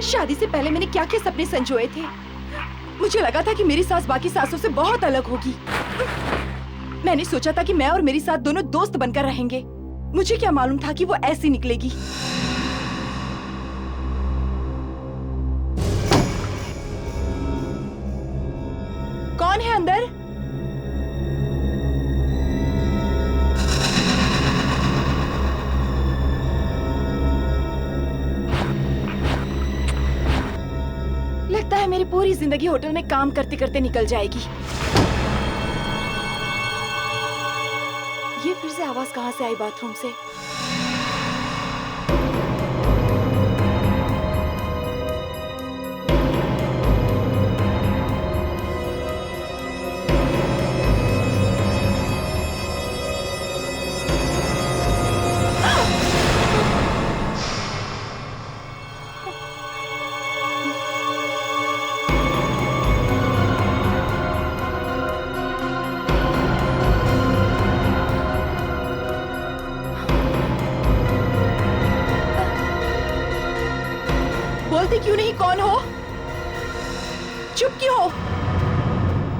शादी से पहले मैंने क्या क्या सपने संजोए थे। मुझे लगा था कि मेरी सास बाकी सासों से बहुत अलग होगी। मैंने सोचा था कि मैं और मेरी सास दोनों दोस्त बनकर रहेंगे। मुझे क्या मालूम था कि वो ऐसी निकलेगी। कौन है अंदर? लगता है मेरी पूरी जिंदगी होटल में काम करते करते निकल जाएगी। ये फिर से आवाज कहां से आई बाथरूम से? बोलते क्यों नहीं? कौन हो? चुप क्यों हो?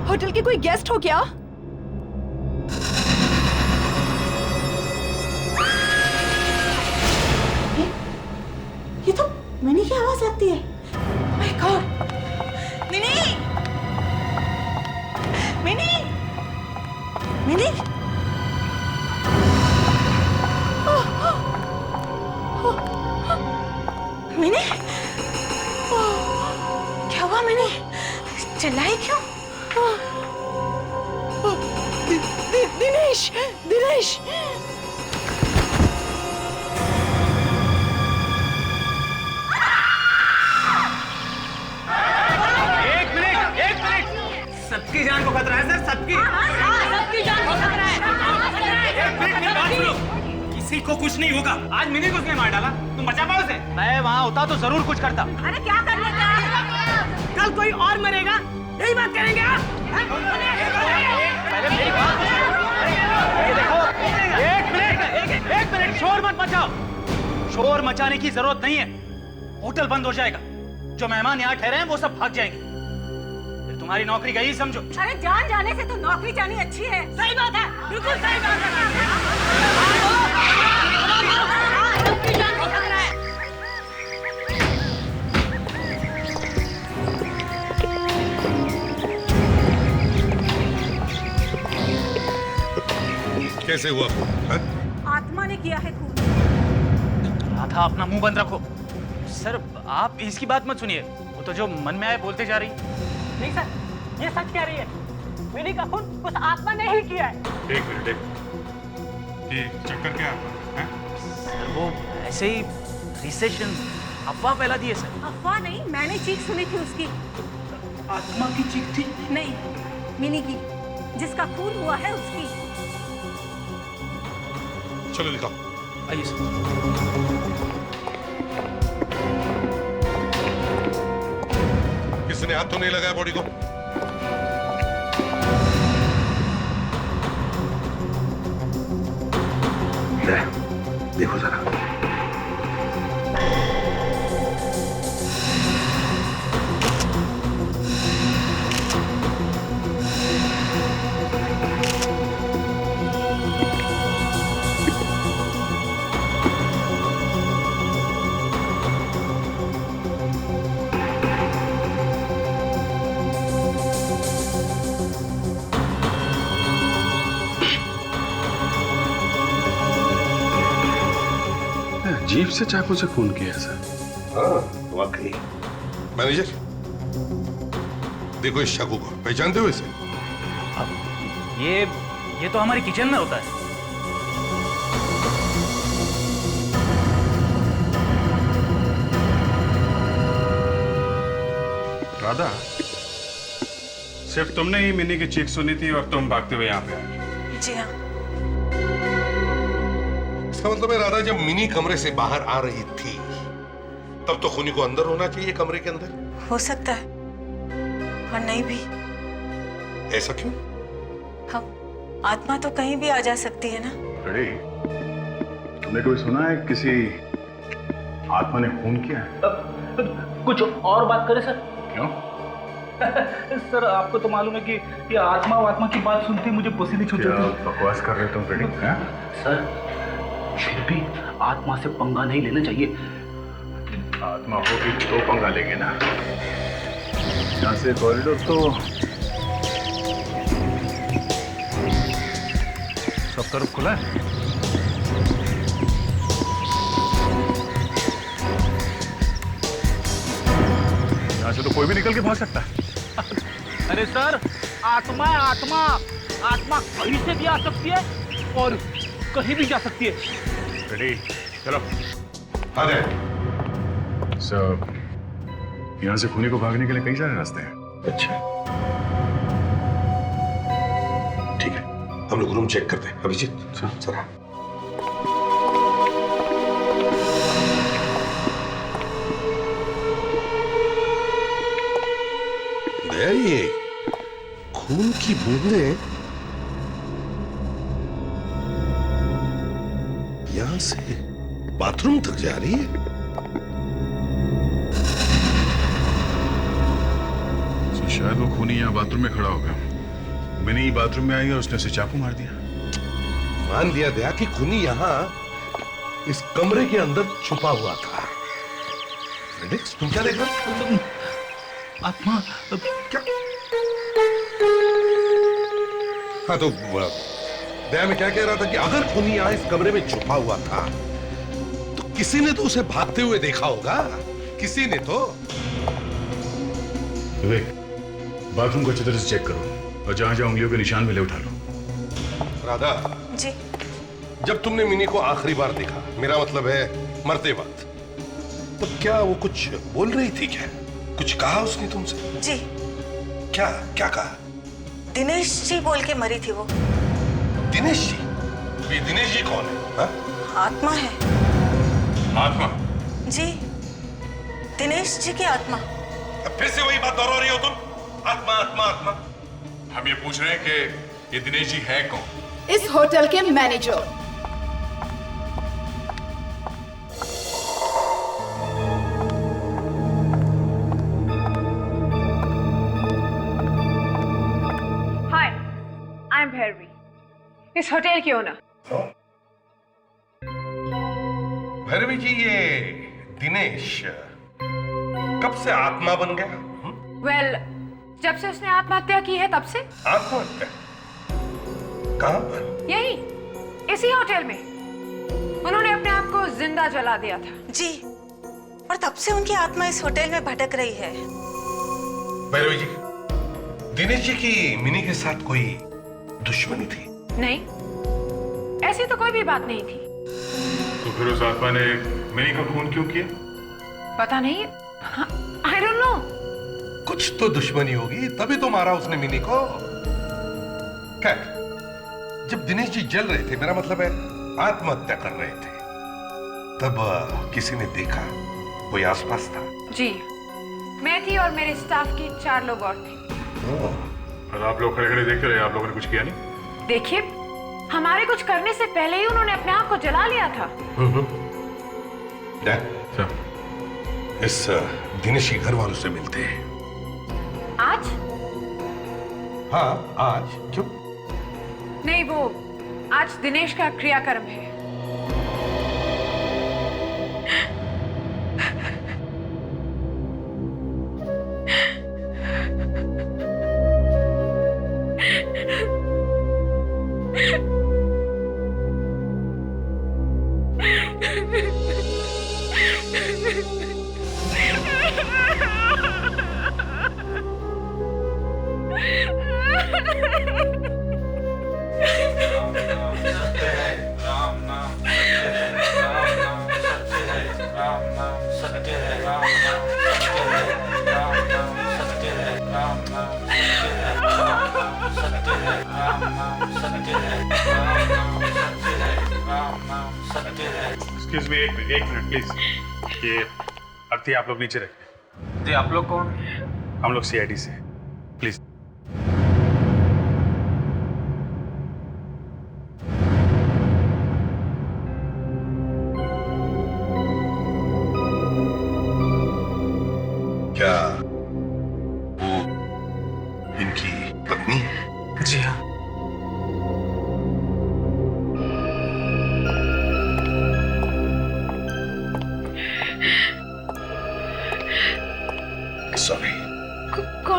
होटल के कोई गेस्ट हो क्या? ये तो मिनी की आवाज लगती है। My God! Mini! Mini! Mini! Mini! क्या हुआ मिनी? चिल्लाई क्यों? दिनेश! दिनेश! एक मिनट! सबकी जान को खतरा है सर, सबकी जान को खतरा है। एक मिनट मेरी बात सुनो। किसी को कुछ नहीं होगा। आज मिनी को उसने मार डाला, तुम बचा पाओ उसे? मैं वहाँ होता तो जरूर कुछ करता। अरे क्या कर लेते हैं? कल कोई और मरेगा, यही बात करेंगे आप? पहले मेरी बात ये देखो, एक मिनट शोर मत मचाओ। शोर मचाने की जरूरत नहीं है। होटल बंद हो जाएगा। जो मेहमान यहाँ ठहरे हैं वो सब भाग जाएंगे। फिर तुम्हारी नौकरी गई समझो। अरे जान जाने से तो नौकरी जानी अच्छी है। सही बात है, बिल्कुल सही बात है। सबकी जान को खतरा है। कैसे हुआ? आत्मा ने किया है खून। राधा अपना मुंह बंद रखो। सर आप इसकी बात मत सुनिए। वो तो जो मन में आए बोलते जा रही। नहीं सर, ये सच कह रही है। मिनी का खून उस आत्मा ने ही किया है। एक मिनट, ये चक्कर क्या है? सर वो ऐसे ही रिसेशन अफवाह फैला दी है सर। अफवाह नहीं, मैंने चीख सुनी थी उसकी। आत्मा की चीख थी? नहीं, मिनी की, जिसका खून हुआ है उसकी। चलो दिखाओ। आइए सर। किसने हाथ तो नहीं लगाया बॉडी को? देखो जरा। जीप से चाकू से खून किया सर। हाँ वाकई। मैनेजर देखो इस चाकू को, पहचानते हो इसे? ये तो हमारी किचन में होता है। राधा, सिर्फ तुमने ही मिनी की चीख सुनी थी और तुम भागते हुए यहाँ पे आए? जी हाँ। इसका मतलब है राधा जब मिनी कमरे से बाहर आ रही थी तब तो खूनी को अंदर होना चाहिए, कमरे के अंदर। हो सकता है और नहीं भी। ऐसा क्यों? हम आत्मा तो कहीं भी आ जा सकती है ना। रेडी, तुमने कभी सुना है किसी आत्मा ने खून किया है? कुछ और बात करें सर? क्यों? सर आपको तो मालूम है कि ये आत्मा की बात सुनती मुझे पसीने छूट क्या जाते हैं। बकवास कर रहे हो तुम फ्रेडी? हाँ? सर फिर भी आत्मा से पंगा नहीं लेना चाहिए। आत्मा होगी तो पंगा लेंगे ना। यहाँ से कॉरिडोर तो सब तरफ खुला है। यहाँ से तो कोई भी निकल के भाग सकता है। अरे सर आत्मा है आत्मा, आत्मा कहीं से भी आ सकती है और कहीं भी जा सकती है। रेडी, चलो। अरे सब यहाँ से खूनी को भागने के लिए कई सारे रास्ते हैं। अच्छा ठीक है, हम लोग रूम चेक करते हैं। अभिजीत जरा। दया, ये खून की बूंदें यहां से बाथरूम तक जा रही है। तो शायद वो खूनी यहाँ बाथरूम में खड़ा होगा। मिनी बाथरूम में आई और उसने उसे चाकू मार दिया। मान लिया दया कि खूनी यहां इस कमरे के अंदर छुपा हुआ था। फ्रेडिक्स, तुम क्या देख रहे हो? आत्मा क्या? हाँ तो दया मैं क्या कह रहा था कि अगर खूनी यहां इस कमरे में छुपा हुआ था तो किसी ने तो उसे भागते हुए देखा होगा। किसी ने तो। विवेक, बाथरूम को अच्छी तरह से चेक करो और जहां जहां उंगलियों के निशान मिले उठा लो। राधा जी जब तुमने मिनी को आखिरी बार देखा, मेरा मतलब है मरते वक्त, तो क्या वो कुछ बोल रही थी? क्या कुछ कहा उसने तुमसे? जी क्या क्या कहा? दिनेश जी बोल के मरी थी वो। दिनेश जी? ये दिनेश जी कौन है? हा? आत्मा है आत्मा? जी, दिनेश जी की आत्मा। अब फिर से वही बात दोहरा रही हो तुम। आत्मा आत्मा आत्मा। हम ये पूछ रहे हैं कि ये दिनेश जी है कौन? इस होटल के manager. Hi, I am Bhairavi, इस होटल की ओनर। भैरवी जी, ये दिनेश कब से आत्मा बन गया? वेल, जब से उसने आत्महत्या की है तब से। आत्महत्या? कहां पर? यही, इसी होटल में। उन्होंने अपने आप को जिंदा जला दिया था। जी, और तब से उनकी आत्मा इस होटल में भटक रही है। भैरवी जी, दिनेश जी की मिनी के साथ कोई दुश्मनी थी? नहीं, ऐसी तो कोई भी बात नहीं थी। तो फिर उस आत्मा ने मिनी का खून क्यों किया? पता नहीं, आई डोंट नो। कुछ तो दुश्मनी होगी, तभी तो मारा उसने मिनी को। खैर, जब दिनेश जी जल रहे थे, मेरा मतलब है आत्महत्या कर रहे थे, तब किसी ने देखा? कोई आसपास था? जी, मैं थी और मेरे स्टाफ की 4 लोग और थे। और आप लोग खड़े खड़े देखते रहे, आप लोगों ने कुछ किया नहीं? देखिए, हमारे कुछ करने से पहले ही उन्होंने अपने आप को जला लिया था। क्या? इस दिनेश के घर वालों से मिलते हैं। आज? हाँ, आज। क्यों? नहीं, वो आज दिनेश का क्रियाकर्म है। एक्सक्यूज मी, एक मिनट प्लीज। ये अर्थी आप लोग नीचे रखें। जी, आप लोग कौन? हम लोग सीआईडी से, प्लीज।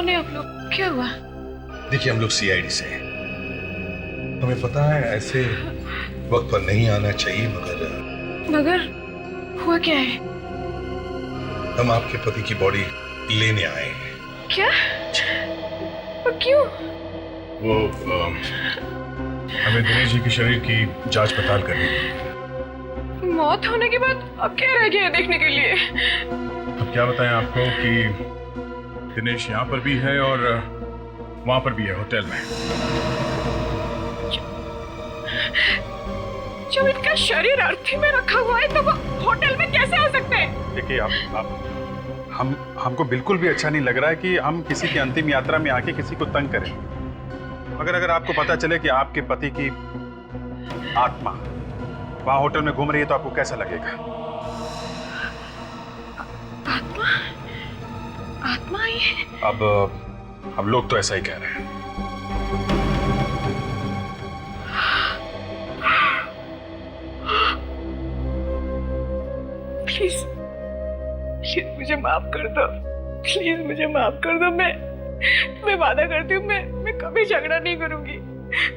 कौन है आप लोग? क्या हुआ? देखिए, हम लोग सीआईडी से हैं। हमें पता है ऐसे वक्त पर नहीं आना चाहिए, मगर हुआ क्या है? हम आपके पति की बॉडी लेने आए हैं। क्या? और क्यों? वो हमें दिनेश जी के शरीर की जांच पड़ताल करनी है। मौत होने के बाद अब क्या रह गया है देखने के लिए? अब क्या बताएं आपको कि दिनेश यहाँ पर भी है और वहां पर भी है, होटल में। जब इनका शरीर अर्थी में रखा हुआ है तो वो होटल में कैसे आ सकते हैं? देखिए, हमको बिल्कुल भी अच्छा नहीं लग रहा है कि हम किसी की अंतिम यात्रा में आके किसी को तंग करें। अगर आपको पता चले कि आपके पति की आत्मा वहां होटल में घूम रही है तो आपको कैसा लगेगा? आत्मा? आत्मा आई है? अब लोग तो ऐसा ही कह रहे हैं। प्लीज मुझे माफ कर दो। प्लीज मुझे माफ कर दो। मैं वादा करती हूँ मैं कभी झगड़ा नहीं करूंगी।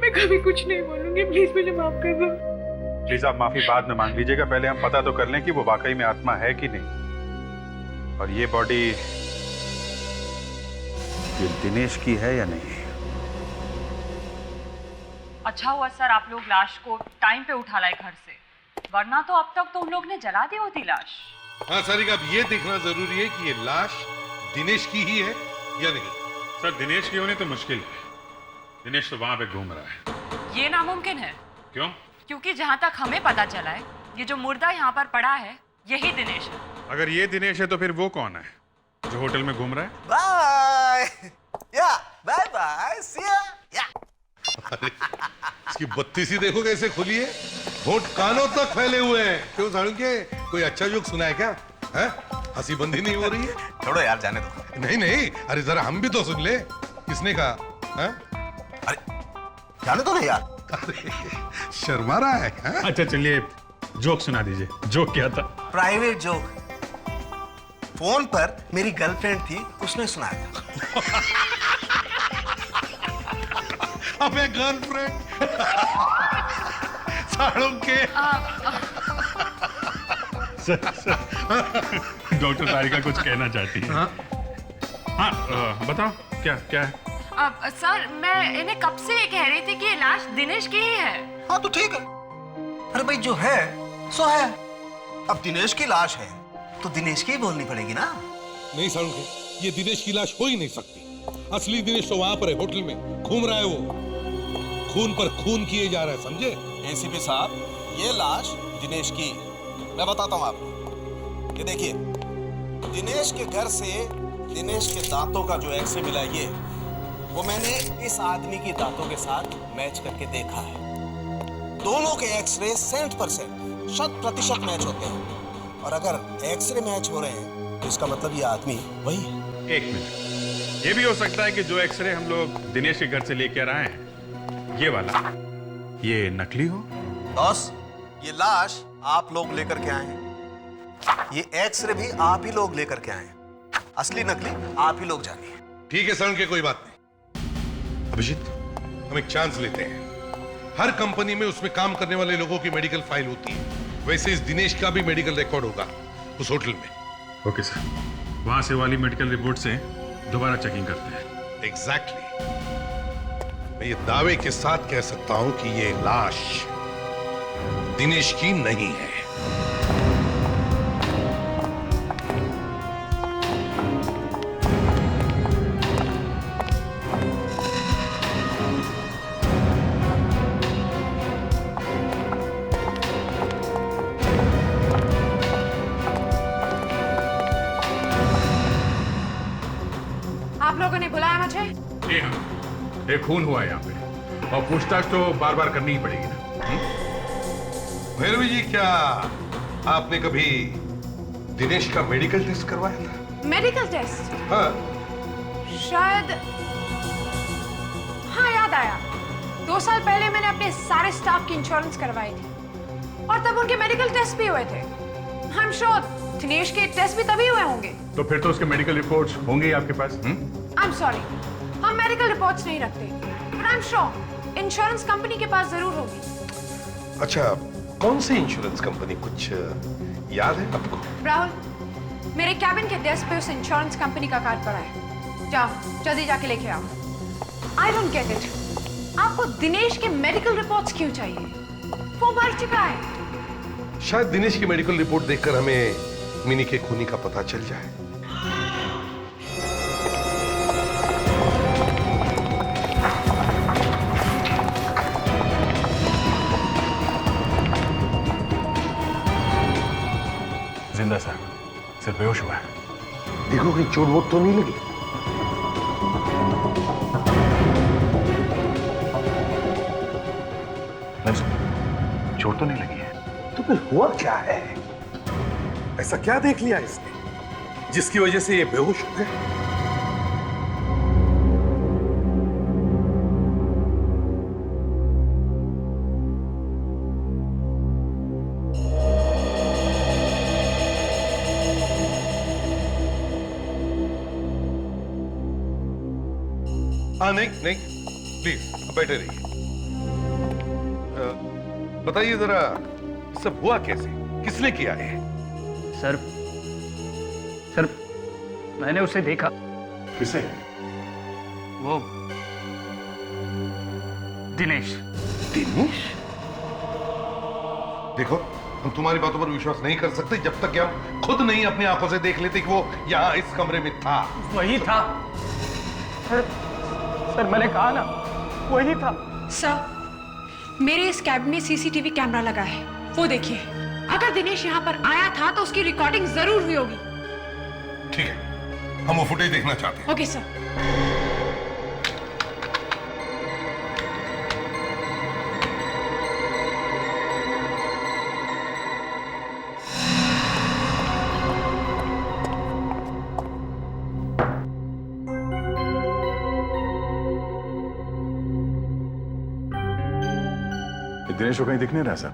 मैं कभी कुछ नहीं बोलूंगी। प्लीज मुझे माफ कर दो। प्लीज आप माफी बाद में मांग लीजिएगा, पहले हम पता तो कर लें कि वो वाकई में आत्मा है कि नहीं, और ये बॉडी ये दिनेश की है या नहीं। अच्छा हुआ सर आप लोग लाश को टाइम पे उठा लाए घर से, वरना तो अब तक तो उन लोग ने जला दी होती लाश। हाँ सारिका, अब ये देखना जरूरी है कि ये लाश दिनेश की ही है या नहीं। सर, दिनेश की होनी तो मुश्किल है। दिनेश तो वहां पे घूम रहा है। ये नामुमकिन है। क्यों? क्योंकि जहाँ तक हमें पता चला है, ये जो मुर्दा यहाँ पर पड़ा है यही दिनेश है। अगर ये दिनेश है तो फिर वो कौन है जो होटल में घूम रहा है? बाय या बाय बाय सी या। अरे, इसकी बत्ती सी देखो कैसे खुली है, होंठ कानों तक फैले हुए हैं। क्यों सालुंके, कोई अच्छा जोक सुना है क्या? हैं? हंसी बंदी नहीं हो रही है? छोड़ो यार, जाने दो। नहीं, अरे जरा हम भी तो सुन ले। किसने कहा? हैं? अरे जाने दो ना यार। अरे शर्मा रहा है हैं? अच्छा चलिए, जोक सुना दीजिए। जोक क्या था? Private joke. फोन पर मेरी गर्लफ्रेंड थी, उसने सुनाया था। अबे गर्लफ्रेंड सालुंके। डॉक्टर सारिका कुछ कहना चाहती है। हाँ, बताओ क्या है? अब सर मैं इन्हें कब से ये कह रही थी कि ये लाश दिनेश की ही है। हाँ तो ठीक है। अरे भाई, जो है सो है। अब दिनेश की लाश है तो दिनेश की ही बोलनी पड़ेगी ना। नहीं सालुंके, ये दिनेश की लाश हो ही नहीं सकती। असली दिनेश तो वहां पर है, होटल में घूम रहा है। वो खून पर खून किए जा रहा है, समझे? एसीपी साहब, ये लाश दिनेश की है। मैं बताता हूँ आपको। ये देखिए, दिनेश के घर से दिनेश के दांतों का जो एक्सरे मिला है, वो मैंने इस आदमी की दांतों के साथ मैच करके देखा है। दोनों के एक्सरे 100% 100% मैच होते हैं। और अगर एक्सरे मैच हो रहे हैं तो इसका मतलब ये आदमी वही है। एक मिनट, ये भी हो सकता है कि जो एक्सरे हम लोग दिनेश के घर से लेकर आए हैं, ये वाला, ये नकली हो। बॉस, ये लाश आप लोग लेकर के आए हैं, ये एक्सरे भी आप ही लोग लेकर के आए हैं। असली नकली आप ही लोग जानिए। ठीक है सालुंके, कोई बात नहीं। अभिजीत, हम एक चांस लेते हैं। हर कंपनी में उसमें काम करने वाले लोगों की मेडिकल फाइल होती है, वैसे इस दिनेश का भी मेडिकल रिकॉर्ड होगा उस होटल में। ओके सर, वहां से वाली मेडिकल रिपोर्ट से दोबारा चेकिंग करते हैं। एग्जैक्टली। मैं ये दावे के साथ कह सकता हूं कि ये लाश दिनेश की नहीं है। आप लोगों ने बुलाया मुझे? जी हाँ, एक खून हुआ है यहाँ पे और पूछताछ तो बार बार करनी ही पड़ेगी ना। भैरवी जी, क्या आपने कभी दिनेश का मेडिकल टेस्ट करवाया था? Medical test? हाँ। शायद हाँ, याद आया। 2 साल पहले मैंने अपने सारे स्टाफ की इंश्योरेंस करवाई थी और तब उनके मेडिकल टेस्ट भी हुए थे। आई एम श्योर दिनेश के टेस्ट भी तभी हुए होंगे। तो फिर तो उसके मेडिकल रिपोर्ट्स होंगे ही आपके पास। आई एम सॉरी, हम मेडिकल रिपोर्ट्स नहीं रखते, but I am sure insurance company के पास जरूर होगी। अच्छा, कौन सी इंश्योरेंस कंपनी, कुछ याद है आपको? राहुल, मेरे कैबिन के डेस्क पे उस इंश्योरेंस कंपनी का कार्ड पड़ा है, जाओ जल्दी जाके लेके आओ। आई डोंट गेट इट, आपको दिनेश के मेडिकल रिपोर्ट्स क्यों चाहिए? वो मर चुका है। शायद दिनेश की मेडिकल रिपोर्ट देखकर हमें मिनी के खूनी का पता चल जाए। जिंदा सर, सिर्फ बेहोश हुआ है। देखो कहीं चोट वोट तो नहीं लगी? नहीं सर, चोट तो नहीं लगी है। तो फिर हुआ क्या है? ऐसा क्या देख लिया इसने जिसकी वजह से ये बेहोश हो गए? नहीं नहीं, प्लीज बैठे रहिए। बताइए जरा, सब हुआ कैसे, किसने किया है? सर मैंने उसे देखा। किसे? वो दिनेश। दिनेश? देखो, हम तुम्हारी बातों पर विश्वास नहीं कर सकते जब तक कि हम खुद नहीं अपनी आंखों से देख लेते कि वो यहाँ इस कमरे में था। वही था सर, मैंने कहा ना, वही था। सर, मेरे इस कैबिन में सीसीटीवी कैमरा लगा है, वो देखिए। अगर दिनेश यहाँ पर आया था तो उसकी रिकॉर्डिंग जरूर हुई होगी। ठीक है, हम वो फुटेज देखना चाहते हैं। Okay sir. दिनेश को कहीं दिख नहीं रहा सर।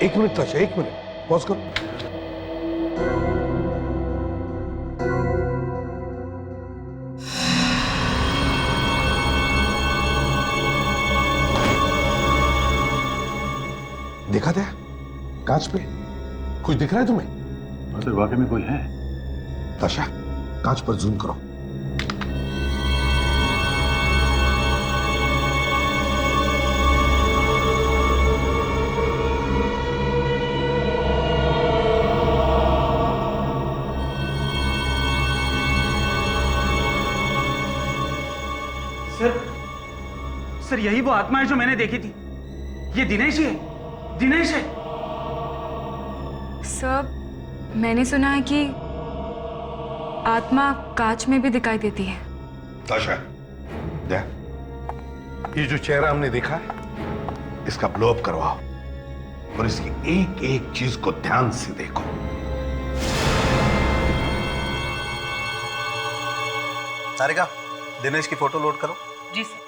एक मिनट ताशा, एक मिनट, पॉज करो। देखा था कांच पे कुछ दिख रहा है तुम्हें? सर वाकई में कोई है। ताशा, कांच पर जूम करो। सर यही वो आत्मा है जो मैंने देखी थी। ये दिनेश ही है, दिनेश है। सर, मैंने सुना है कि आत्मा कांच में भी दिखाई देती है। ताशा, देख, ये जो चेहरा हमने देखा है, इसका ब्लो अप करवाओ और इसकी एक एक चीज को ध्यान से देखो। सारिका, दिनेश की फोटो लोड करो। जी सर।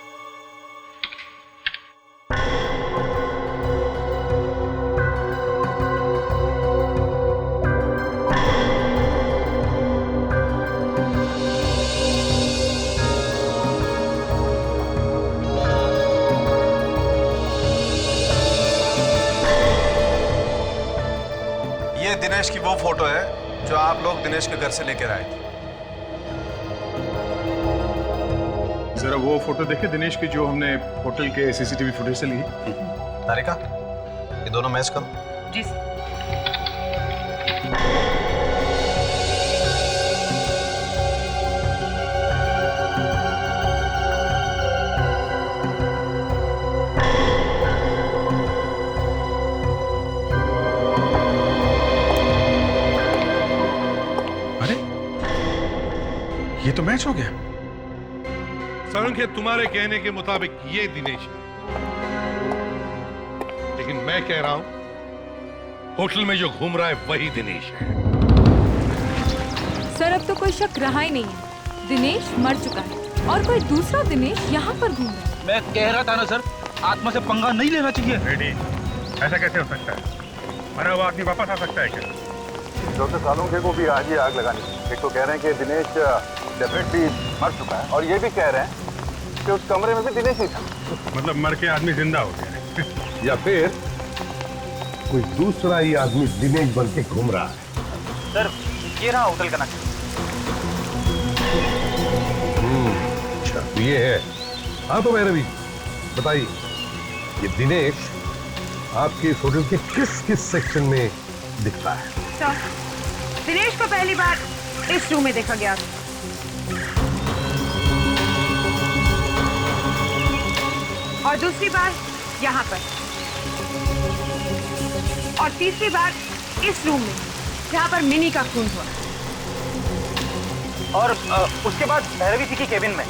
ये दिनेश की वो फोटो है जो आप लोग दिनेश के घर से लेकर आए थे। जरा वो फोटो देखे दिनेश की जो हमने होटल के सीसीटीवी फुटेज से ली। तारिका, ये दोनों मैच करो। जी सर। अरे ये तो मैच हो गया। संख्या तुम्हारे कहने के मुताबिक ये दिनेश है, लेकिन मैं कह रहा हूं होटल में जो घूम रहा है वही दिनेश है। सर, अब तो कोई शक रहा ही नहीं है। दिनेश मर चुका है और कोई दूसरा दिनेश यहाँ पर घूम रहा है। मैं कह रहा था ना सर, आत्मा से पंगा नहीं लेना चाहिए। रेडी, ऐसा कैसे हो सकता है? मरा हुआ आदमी वापस आ सकता है क्या? डॉक्टर सालों के को भी आज ही आग लगानी है। एक तो कह रहे हैं कि दिनेश डेफिनेटली मर चुका है, और ये भी कह रहे हैं कि उस कमरे में भी दिनेश ही था। मतलब मर के आदमी जिंदा हो गया है। या फिर कोई दूसरा ही आदमी दिनेश बन के घूम रहा है। सर ये रहा होटल का नक्शा। अच्छा तो ये है। हाँ तो भैरवी बताइए, ये दिनेश आपके इस होटल के किस किस सेक्शन में दिखता है? तो दिनेश को पहली बार इस रूम में देखा गया, और दूसरी बार यहाँ पर, और तीसरी बार इस रूम में जहाँ पर मिनी का खून हुआ, और उसके बाद भैरवी जी की केबिन में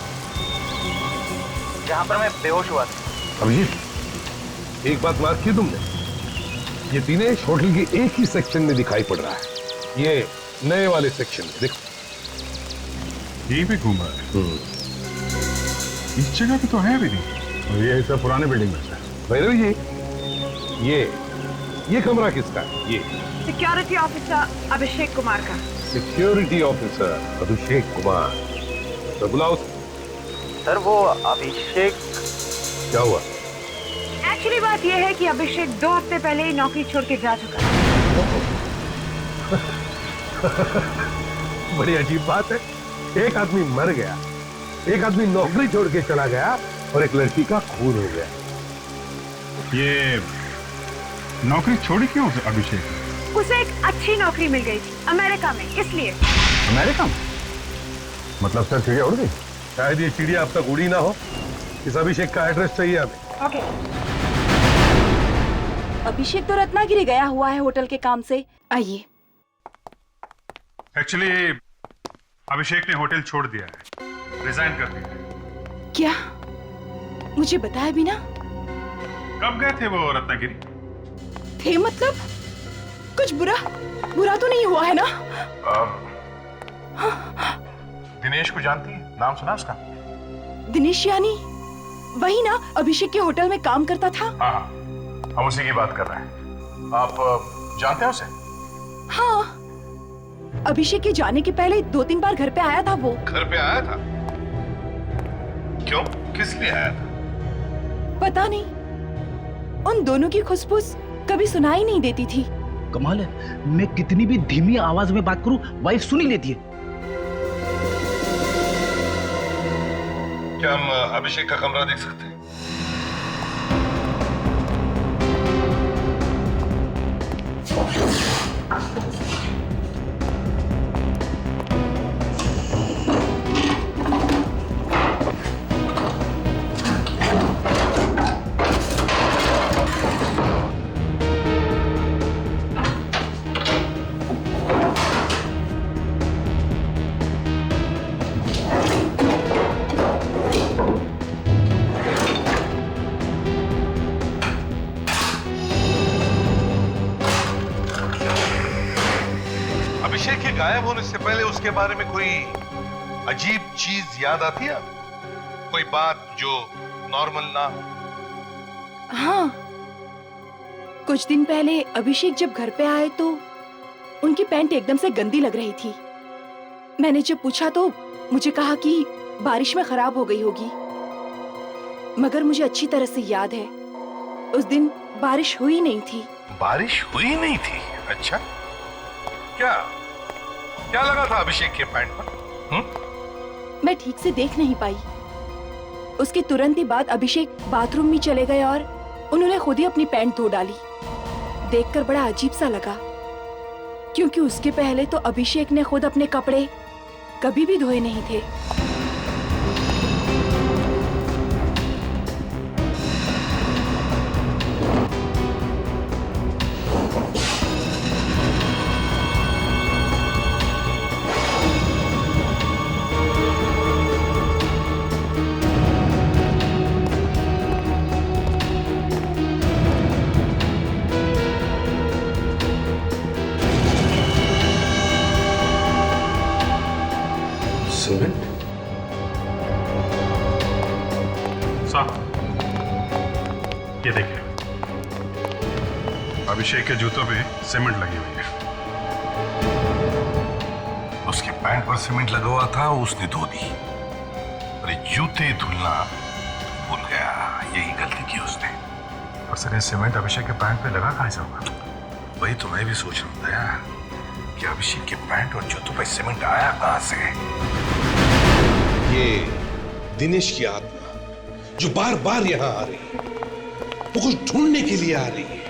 जहाँ पर मैं बेहोश हुआ था। अभिजीत एक बात मार्क की तुमने, ये दिनेश होटल के एक ही सेक्शन में दिखाई पड़ रहा है, ये नए वाले सेक्शन में। देखो यही भी घूम रहा है। इस जगह पे तो है भी नहीं, और ये सब पुराने बिल्डिंग में है। भैरवी जी ये कमरा किसका है? ये सिक्योरिटी ऑफिसर अभिषेक कुमार का। सिक्योरिटी ऑफिसर अभिषेक कुमार, तो बुलाओ। सर वो अभिषेक। क्या हुआ? एक्चुअली बात यह है कि अभिषेक 2 हफ्ते पहले ही नौकरी छोड़ के जा चुका है। बड़ी अजीब बात है, एक आदमी मर गया, एक आदमी नौकरी छोड़ के चला गया, और एक लड़की का खून हो गया। ये नौकरी छोड़ी क्यों अभिषेक? उसे एक अच्छी नौकरी मिल गई थी अमेरिका में, इसलिए। अमेरिका में? मतलब सर चिड़िया उड़ गई? शायद ये चिड़िया अब तक उड़ी ना हो। इस अभिषेक का एड्रेस चाहिए हमें। ओके। अभिषेक तो रत्नागिरी गया हुआ है होटल के काम से। आइए। एक्चुअली अभिषेक ने होटल छोड़ दिया है, रिजाइन कर दिया है। क्या? मुझे बताया भी ना। कब गए थे वो रत्नागिरी? थे मतलब कुछ बुरा तो नहीं हुआ है ना? दिनेश को जानती है? नाम सुना उसका? दिनेश यानी वही ना, अभिषेक के होटल में काम करता था। हाँ, हम उसी की बात कर रहे हैं। आप जानते हैं उसे? हाँ, अभिषेक के जाने के पहले 2-3 बार घर पे आया था वो। घर पे आया था? क्यों? किस लिए आया था? पता नहीं, उन दोनों की खुसफुस कभी सुनाई नहीं देती थी। कमाल है, मैं कितनी भी धीमी आवाज में बात करूं वाइफ सुन ही लेती है। क्या हम अभिषेक का कमरा देख सकते हैं? अभिषेक के गायब होने से पहले उसके बारे में कोई अजीब चीज याद आती है? कोई बात जो नॉर्मल ना हो? हाँ, कुछ दिन पहले अभिषेक जब घर पे आए तो उनकी पैंट एकदम से गंदी लग रही थी। मैंने जब पूछा तो मुझे कहा कि बारिश में खराब हो गई होगी, मगर मुझे अच्छी तरह से याद है उस दिन बारिश हुई नहीं थी। बारिश हुई नहीं थी? अच्छा, क्या क्या लगा था अभिषेक के पैंट पर? मैं ठीक से देख नहीं पाई। उसके तुरंत ही बाद अभिषेक बाथरूम में चले गए और उन्होंने खुद ही अपनी पैंट धो डाली। देखकर बड़ा अजीब सा लगा, क्योंकि उसके पहले तो अभिषेक ने खुद अपने कपड़े कभी भी धोए नहीं थे। सीमेंट? साहब, ये देखिए, अभिषेक के जूतों पे सीमेंट लगी हुई है। उसके पैंट पर सीमेंट लगा हुआ था, उसने धो दी। और ये जूते धुलना भूल गया, यही गलती की उसने। और सर ये सीमेंट अभिषेक के पैंट पे लगा कहाँ से होगा? वही तो मैं भी सोच रहा था यार, कि अभिषेक के पैंट और जूतों पर सीमेंट आया कहां से। ये दिनेश की आत्मा जो बार बार यहां आ रही है, वो कुछ ढूंढने के लिए आ रही है।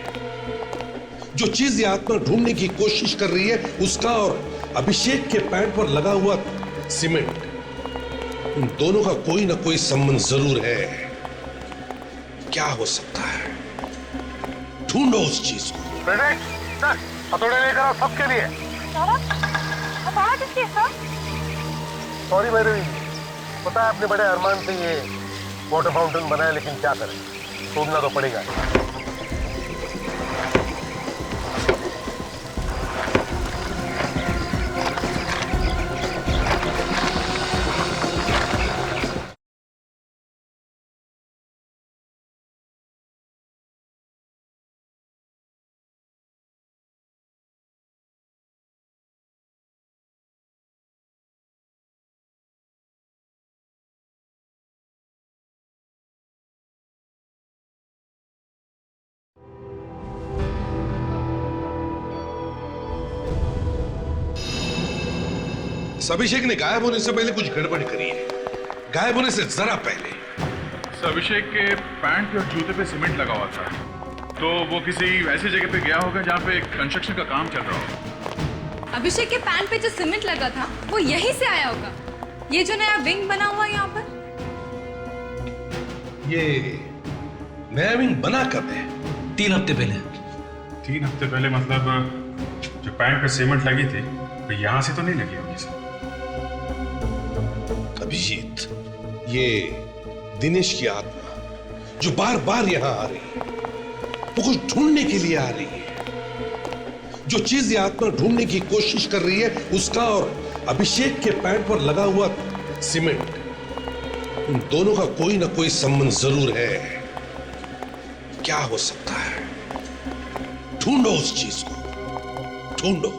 जो चीज ये आत्मा ढूंढने की कोशिश कर रही है, उसका और अभिषेक के पैंट पर लगा हुआ सीमेंट, उन दोनों का कोई ना कोई संबंध जरूर है। क्या हो सकता है? ढूंढो उस चीज को। हथौड़े लेकर आओ सबके लिए। सॉरी भैरवी, पता है अपने बड़े अरमान से ये वाटर फाउंटेन बनाया, लेकिन क्या करें, तोड़ना तो पड़ेगा। अभिषेक ने गायब होने से पहले कुछ गड़बड़ करी है। गायब होने से जरा पहले अभिषेक के पैंट और जूते पे सीमेंट लगा हुआ था, तो वो किसी ऐसी जगह पे गया होगा जहाँ पे कंस्ट्रक्शन का काम चल रहा होगा। अभिषेक के पैंट पे जो सीमेंट लगा था वो यहीं से आया होगा। ये जो नया विंग बना हुआ है यहाँ पर, ये नया विंग बना कब है? 3 हफ्ते पहले। 3 हफ्ते पहले मतलब जो पैंट पे सीमेंट लगी थी तो यहाँ से तो नहीं लगी होगी सर। अभिजीत, ये दिनेश की आत्मा जो बार बार यहां आ रही है, वो कुछ ढूंढने के लिए आ रही है। जो चीज ये आत्मा ढूंढने की कोशिश कर रही है, उसका और अभिषेक के पैंट पर लगा हुआ सीमेंट, उन दोनों का कोई ना कोई संबंध जरूर है। क्या हो सकता है? ढूंढो उस चीज को, ढूंढो।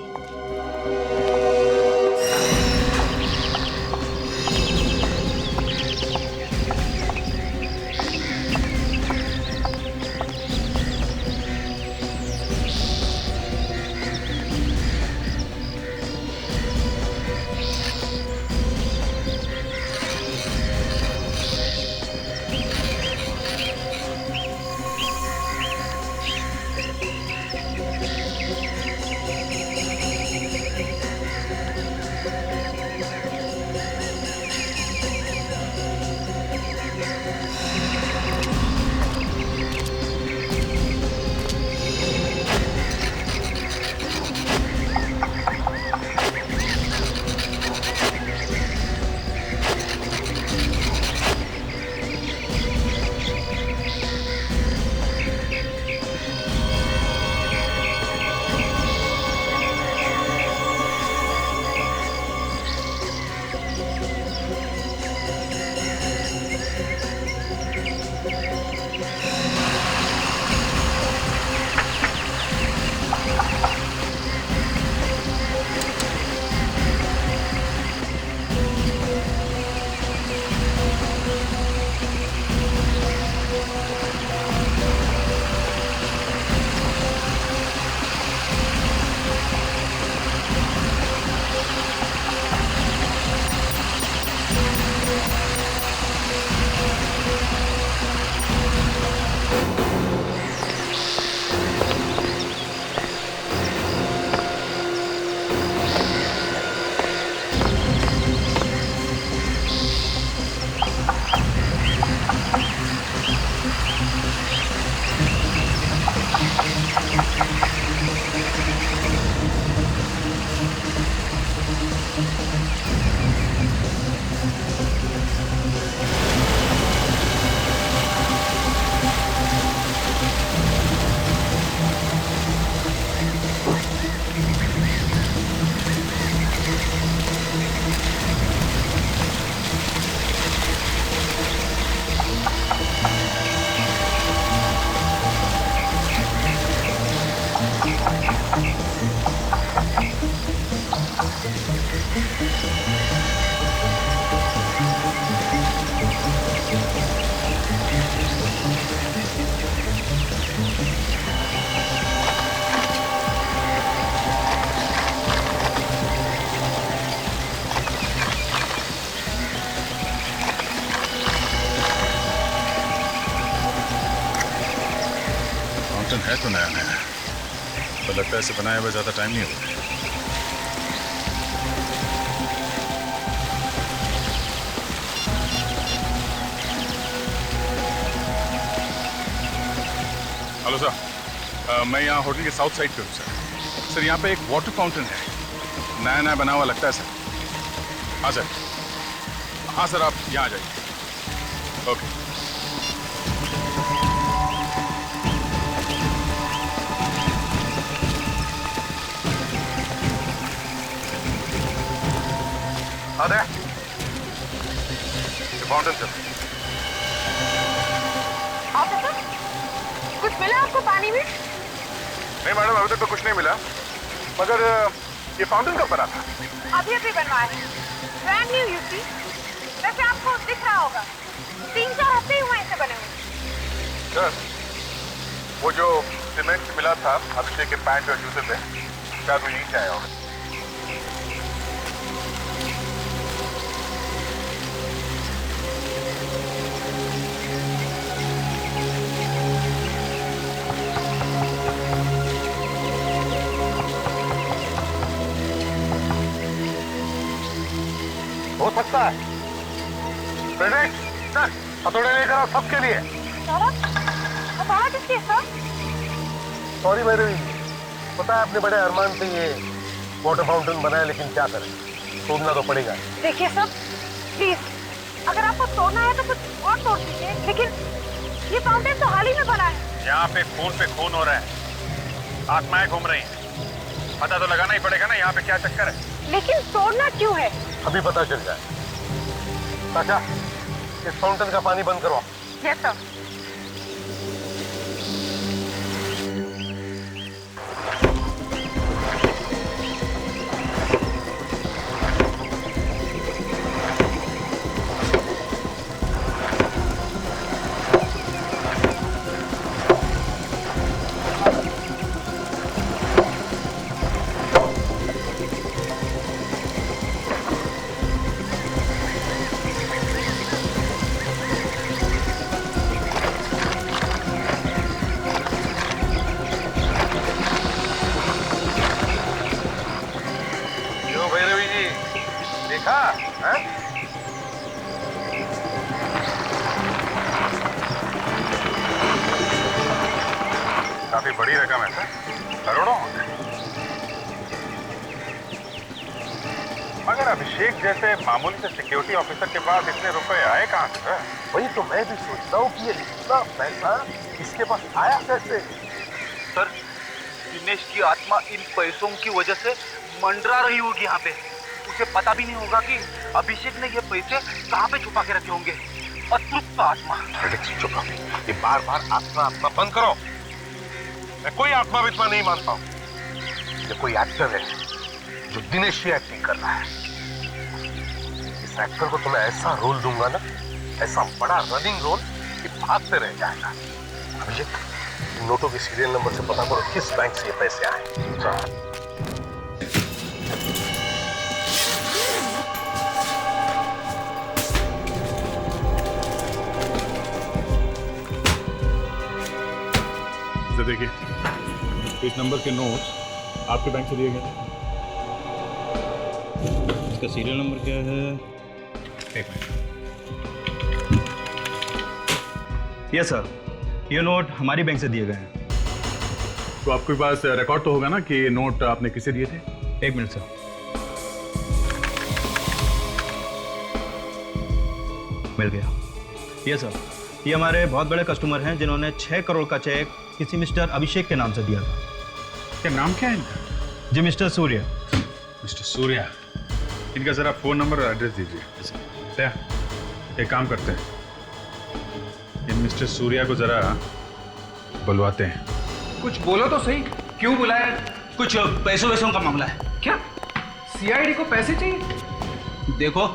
फाउंटेन है तो नया नया है, पर लगता है इसे बनाए हुए ज्यादा टाइम नहीं हुआ। हेलो सर, मैं यहाँ होटल के साउथ साइड पे हूँ सर। सर यहाँ पे एक वाटर फाउंटेन है, नया नया बना हुआ लगता है सर। हाँ सर, हाँ सर, आप यहाँ आ जाइए। ओके। अरे फाउंटेन सर। ऑफिसर, कुछ मिला आपको पानी में? नहीं मैडम, अभी तक तो कुछ नहीं मिला, मगर ये फाउंटेन कब बना था? अभी अभी बनवाया है, ब्रांड न्यू यू सी। वैसे आपको दिख रहा होगा, 3-4 हफ्ते ही हुए इसे बने हुए। सर, वो जो सीमेंट मिला था अभिषेक के पैंट और जूते पे, शायद वो यहीं से आया होगा। हो सकता है। प्रेडिक्ट, सर, हथौड़े लेकर आओ सबके लिए। हथौड़ा किसके सर? सॉरी भैरवी, पता है अपने बड़े अरमान से ये वाटर फाउंटेन बनाया, लेकिन क्या करें, तोड़ना तो पड़ेगा। देखिए सर, प्लीज, अगर आपको तोड़ना है तो कुछ और तोड़ दीजिए, लेकिन ये फाउंटेन तो हाल ही में बना है। यहाँ पे खून हो रहा है, आत्माएं घूम रही हैं। पता तो लगाना ही पड़ेगा ना यहाँ पे क्या चक्कर है। लेकिन तोड़ना क्यों है? अभी पता चल जाए। चाचा, इस फाउंटेन का पानी बंद करो। Yes sir. काफी बड़ी रकम है सर, करोड़ों। मगर अभिषेक जैसे मामूली से सिक्योरिटी ऑफिसर के पास इतने रुपए आए कहाँ से? वही तो मैं भी सोचता हूँ कि ये इतना पैसा इसके पास आया कैसे? सर, दिनेश की आत्मा इन पैसों की वजह से मंडरा रही होगी यहाँ पे। उसे पता भी नहीं होगा कि अभिषेक ने ये पैसे कहाँ पे छुपा के रखे होंगे। अतृप्त आत्मा। चुप रहो, ये बार बार आत्मा बंद करो। मैं कोई आत्मा वित्मा नहीं मानता हूँ। ये कोई एक्टर है जो दिनेश की एक्टिंग कर रहा है। इस एक्टर को तो मैं ऐसा रोल दूंगा ना, ऐसा बड़ा रनिंग रोल कि भागते रह जाएगा। अभिषेक, नोटों के सीरियल नंबर से पता करो किस बैंक से ये पैसे आए। देखिए, इस नंबर के नोट्स आपके बैंक से दिए गए। इसका सीरियल नंबर क्या है? एक मिनट। यस सर, ये नोट हमारी बैंक से दिए गए हैं। तो आपके पास रिकॉर्ड तो होगा ना कि ये नोट आपने किसे दिए थे? एक मिनट सर। मिल गया। यस सर, ये हमारे बहुत बड़े कस्टमर हैं जिन्होंने 6 करोड़ का चेक किसी मिस्टर अभिषेक के नाम से दिया था। क्या नाम क्या है इनका? जी मिस्टर सूर्या। मिस्टर सूर्या, इनका जरा फोन नंबर और एड्रेस दीजिए। एक काम करते हैं, इन मिस्टर सूर्या को जरा बुलवाते हैं। कुछ बोलो तो सही, क्यों बुलाया? कुछ पैसों का मामला है। क्या सीआईडी को पैसे चाहिए? देखो,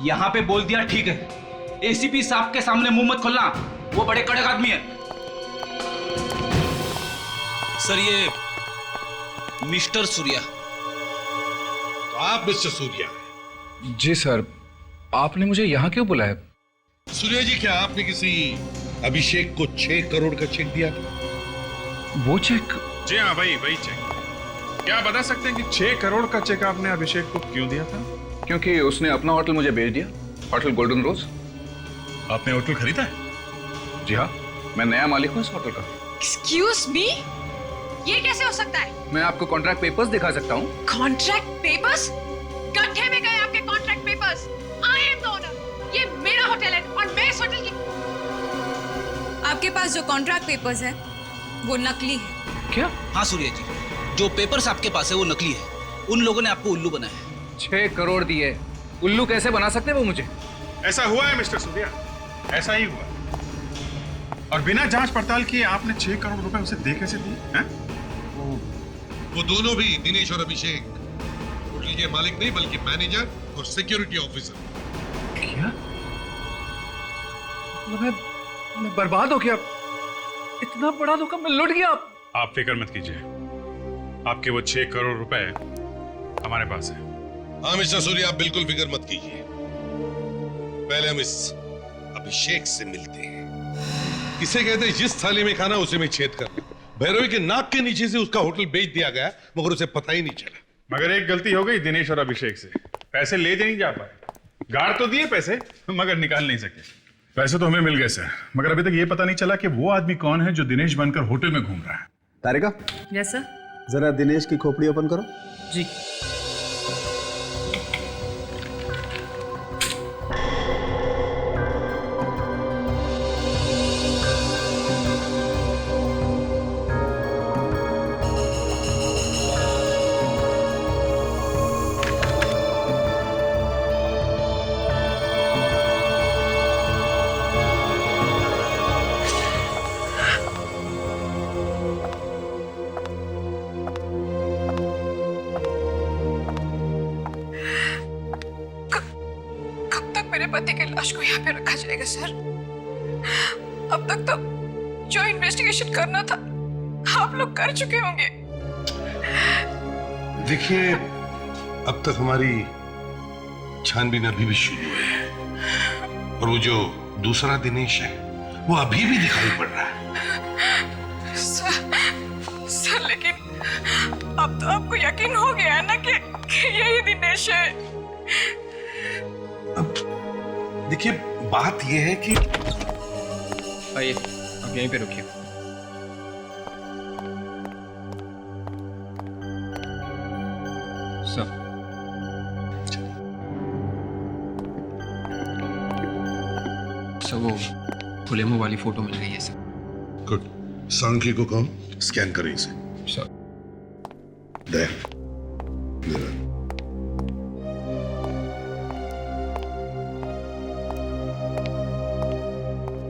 यहाँ पे बोल दिया ठीक है, एसीपी साहब के सामने मुंह मत खोलना, वो बड़े कड़क आदमी है। सर, ये मिस्टर सूर्या। तो आप मिस्टर सूर्या? जी सर, आपने मुझे यहाँ क्यों बुलाया? सूर्या जी, क्या आपने किसी अभिषेक को 6 करोड़ का चेक दिया था? वो चेक? जी हाँ, वही चेक। क्या बता सकते हैं कि 6 करोड़ का चेक आपने अभिषेक को क्यों दिया था? क्योंकि उसने अपना होटल मुझे भेज दिया, होटल गोल्डन रोज। आपने होटल खरीदा है? जी हाँ, मैं नया मालिक हूँ इस होटल का। एक्सक्यूज मी, ये कैसे हो सकता है? मैं आपको कॉन्ट्रैक्ट पेपर्स दिखा सकता हूँ। Contract papers? गड्ढे में गए आपके contract papers. I am the owner, ये मेरा होटल है और मैं इस होटल की। आपके पास जो कॉन्ट्रैक्ट पेपर्स है वो नकली है। क्या? हाँ सूर्य जी, जो पेपर्स आपके पास है वो नकली है। उन लोगों ने आपको उल्लू बनाया है। 6 करोड़ दिए, उल्लू कैसे बना सकते वो मुझे? ऐसा हुआ है मिस्टर सूर्या, ऐसा ही हुआ। और बिना जांच पड़ताल किए आपने 6 करोड़ रुपए उसे दे कैसे दिए? वो दोनों भी, दिनेश और अभिषेक, होटल के मालिक नहीं बल्कि मैनेजर और सिक्योरिटी ऑफिसर। क्या? मैं बर्बाद हो गया। इतना बड़ा धोखा मैं लुट गया। आप फिक्र मत कीजिए, आपके वो 6 करोड़ रुपए हमारे पास है। हाँ मिस्टर सूर्या, आप बिल्कुल फिक्र मत कीजिए। पहले हम इस अभिषेक से मिलते हैं। इसे कहते हैं जिस थाली में खाना उसे में छेद कर। भैरवी के नाक के नीचे से उसका होटल बेच दिया गया, मगर उसे पता ही नहीं चला। मगर एक गलती हो गई दिनेश और अभिषेक से, पैसे ले नहीं जा पाए। गाड़ तो दिए पैसे, मगर निकाल नहीं सके। पैसे तो हमें मिल गए सर, मगर अभी तक ये पता नहीं चला कि वो आदमी कौन है जो दिनेश बनकर होटल में घूम रहा है। तारिका, यस सर। जरा दिनेश की खोपड़ी ओपन करो। जी। मेरे पति की लाश को यहाँ पे रखा जाएगा सर? अब तक तो जो इन्वेस्टिगेशन करना था आप लोग कर चुके होंगे। देखिए, अब तक हमारी छानबीन अभी भी शुरू है और वो जो दूसरा दिनेश है वो अभी भी दिखाई पड़ रहा है। सर लेकिन अब तो आपको यकीन हो गया है ना कि यही दिनेश है। अब देखिए, बात यह है कि आइए, आप यहीं पे रुकिए। सब वो खुले मुंह वाली फोटो मिल गई है सर। गुड। सांख्य को कहो स्कैन करें इसे। सर।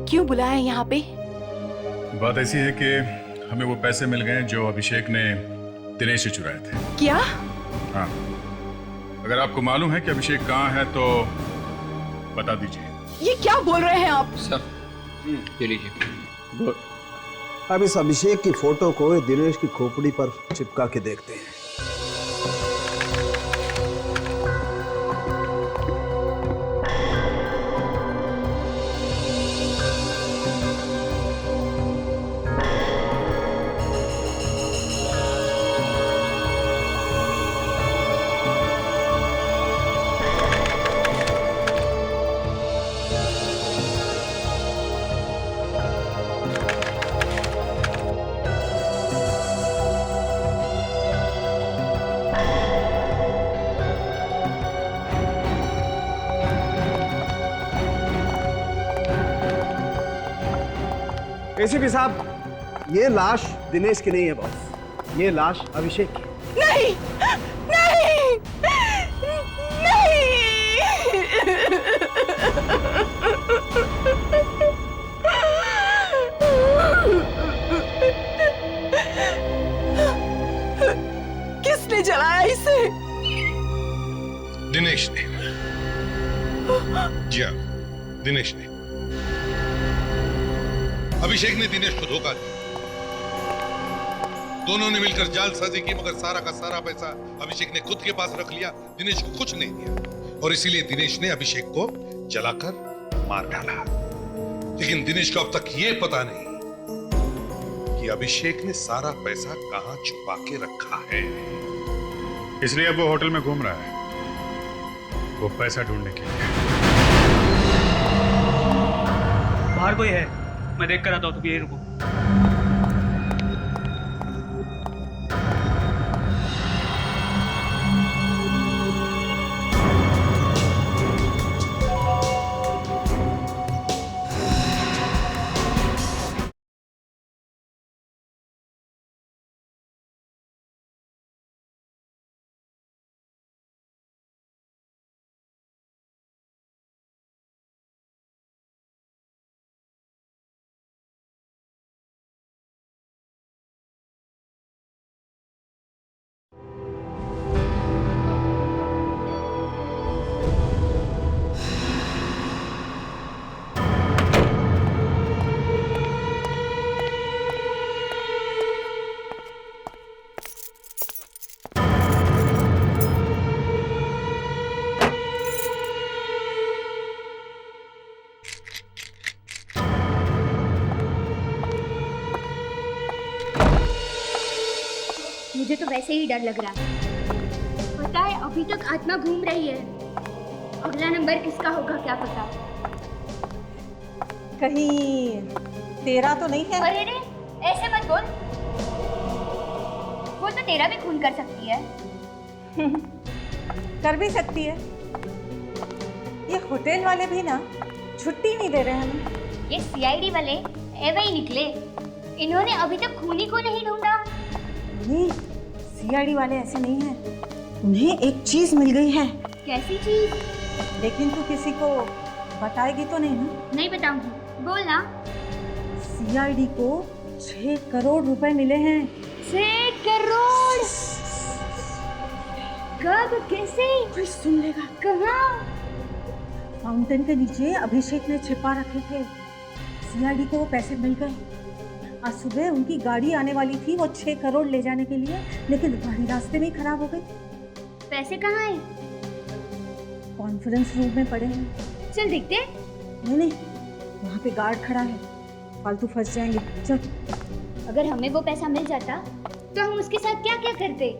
क्यों बुलाया यहाँ पे? बात ऐसी है कि हमें वो पैसे मिल गए जो अभिषेक ने दिनेश से चुराए थे। क्या? हाँ, अगर आपको मालूम है कि अभिषेक कहाँ है तो बता दीजिए। ये क्या बोल रहे हैं आप? सर, ये लीजिए। अब इस अभिषेक की फोटो को दिनेश की खोपड़ी पर चिपका के देखते हैं। एसीपी साहब, ये लाश दिनेश की नहीं है बॉस, ये लाश अभिषेक की। नहीं, नहीं, नहीं। किसने जलाया इसे? दिनेश ने। जी हाँ, दिनेश ने। अभिषेक ने दिनेश को धोखा दिया। दोनों ने मिलकर जालसाजी की, मगर सारा का सारा पैसा अभिषेक ने खुद के पास रख लिया, दिनेश को कुछ नहीं दिया। और इसीलिए दिनेश ने अभिषेक को जलाकर मार डाला। लेकिन दिनेश को अब तक यह पता नहीं कि अभिषेक ने सारा पैसा कहां छुपा के रखा है। इसलिए अब वो होटल में घूम रहा है, वो पैसा ढूंढने के लिए। बाहर कोई है, मैं देख कर आता हूँ, तुम यहीं रुको। मुझे तो वैसे ही डर लग रहा है। पता है अभी तक आत्मा घूम रही है। अगला नंबर किसका होगा क्या पता। कहीं तेरा तो नहीं है? अरे रे, ऐसे मत बोल। वो तो तेरा भी खून कर सकती है। कर भी सकती है। ये होटल वाले भी ना छुट्टी नहीं दे रहे हमें। ये सीआईडी वाले ऐसे ही निकले। इन्होंने अभी तक खूनी को नहीं ढूंढा। नहीं, सीआईडी वाले ऐसे नहीं हैं। उन्हें एक चीज मिल गई है। कैसी चीज? लेकिन तू किसी को बताएगी तो नहीं ना? नहीं बताऊंगी, बोल ना। सीआईडी को 6 करोड़ रुपए मिले हैं। 6 करोड़? कब, कैसे? कोई सुन लेगा। कहाँ? फाउंटेन के नीचे अभिषेक ने छिपा रखे थे। सीआईडी को वो पैसे मिल गए। आज सुबह उनकी गाड़ी आने वाली थी वो 6 करोड़ ले जाने के लिए, लेकिन गाड़ी रास्ते में ही खराब हो गई। पैसे कहाँ हैं? कॉन्फ्रेंस रूम में पड़े हैं। चल देखते। नहीं, वहाँ पे गार्ड खड़ा है, फालतू फंस जाएंगे। चल। अगर हमें वो पैसा मिल जाता तो हम उसके साथ क्या क्या करते?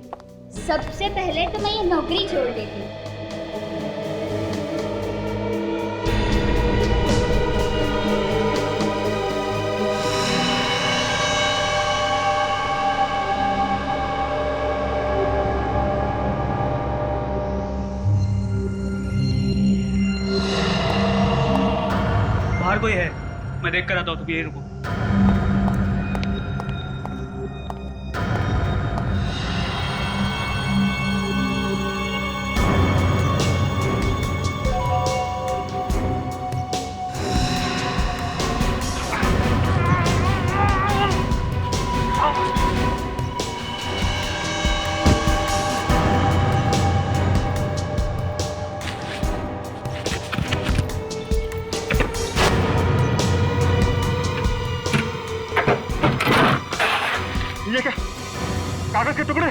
सबसे पहले तो मैं ये नौकरी छोड़ देती। बाहर कोई है, मैं देख कर आता हूँ, तुम यहीं रुको। ये क्या? कागज के टुकड़े?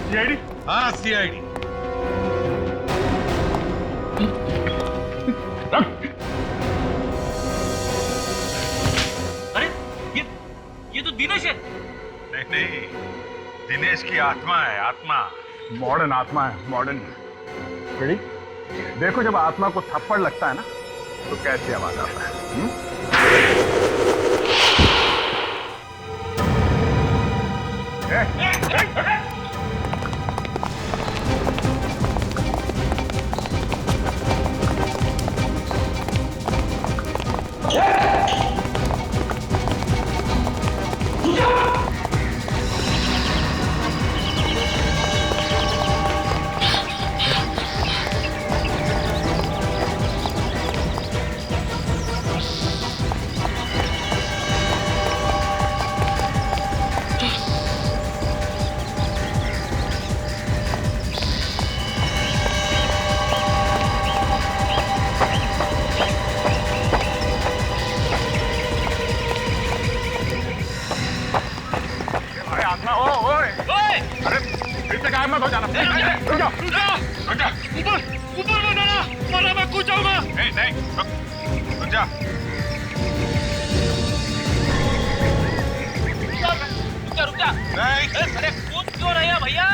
सीआईडी? हाँ, सीआईडी। अरे ये तो दिनेश है। नहीं, दिनेश की आत्मा है, आत्मा। मॉडर्न आत्मा है, मॉडर्न। रेडी? देखो, जब आत्मा को थप्पड़ लगता है ना तो कैसी आवाज आता है। रुक जा। अरे कूद क्यों रहे हो भैया?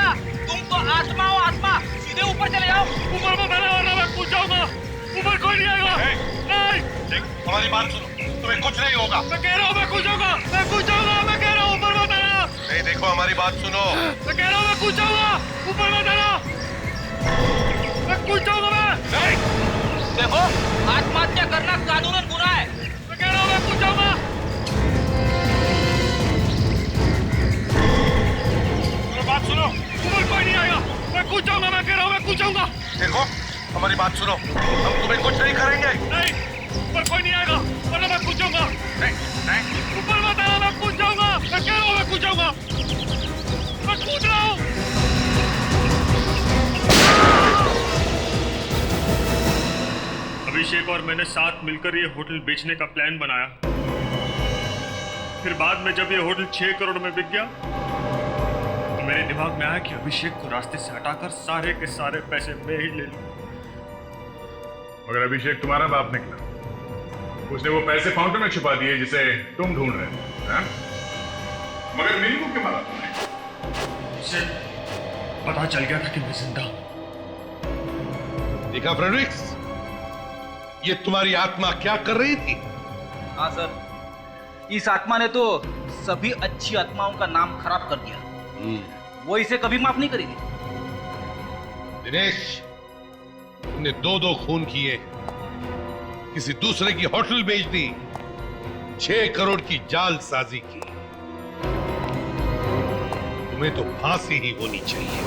तुम तो आत्मा हो आत्मा, सीधे ऊपर चले जाओ। ऊपर में बैठा वरना मैं कूद जाऊंगा। ऊपर कोई नहीं आएगा। नहीं। हमारी बात सुनो, तुम्हें कुछ नहीं होगा। मैं कह रहा हूँ मैं कूद जाऊंगा। मैं कह रहा हूँ ऊपर मत आना। नहीं देखो हमारी बात सुनो। मैं कह रहा हूँ मैं कूद जाऊंगा। ऊपर मत आना। मैं कूद जाऊंगा मैं। देखो आत्महत्या करना कानूनन गुनाह है। मैं कह रहा हूँ मैं कूद जाऊंगा। बात सुनो, ऊपर कोई नहीं आएगा। मैं कूद जाऊंगा। मैं कह रहा हूँ मैं कूद जाऊंगा। देखो हमारी बात सुनो, हम तुम्हें कुछ नहीं करेंगे। नहीं, ऊपर कोई नहीं आएगा वरना मैं कूद जाऊंगा। नहीं, ऊपर मत आना। मैं कूद जाऊंगा। मैं कह रहा हूँ मैं कूद जाऊंगा। मैं कूद रहा हूँ। अभिषेक और मैंने साथ मिलकर ये होटल बेचने का प्लान बनाया। फिर बाद में जब ये होटल 6 करोड़ में बिक गया तो मेरे दिमाग में आया कि अभिषेक को रास्ते से हटाकर सारे के सारे पैसे मैं ही ले लूं। मगर अभिषेक तुम्हारा बाप निकला, उसने वो पैसे फाउंटेन में छुपा दिए जिसे तुम ढूंढ रहे थे। मगर मीनू को क्यों मारा तुमने? उसे पता चल गया था कि मैं जिंदा हूं। देखा फ्रेडरिक्स, ये तुम्हारी आत्मा क्या कर रही थी? हाँ सर, इस आत्मा ने तो सभी अच्छी आत्माओं का नाम खराब कर दिया। वो इसे कभी माफ नहीं करेगी। दिनेश, तुमने 2-2 खून किए, किसी दूसरे की होटल बेच दी, 6 करोड़ की जालसाजी की। तुम्हें तो फांसी ही होनी चाहिए।